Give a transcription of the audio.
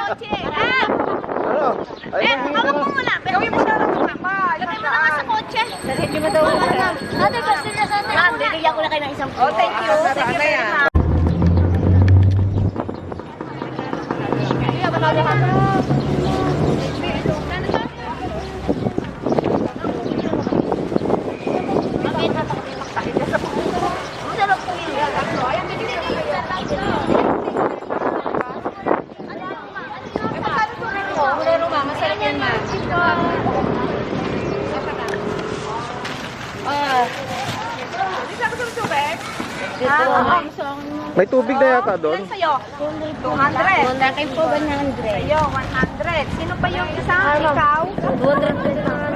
kotse. Ah! Ano? Ay, Hawak mo muna. Gawin mo na lang muna. Lagay mo na nga sa kotse. Hindi mo daw. Ate, kasi na sana. Ma'am, bibigyan ko na kayo ng isang kilo. Oh, thank you. Thank you very much. Masarap yan, ma'am. may tubig na yata doon. Ilan sa'yo? 200. Sa akin po, 100. Sa'yo, 100. Sino pa yung isa? Ikaw? 200.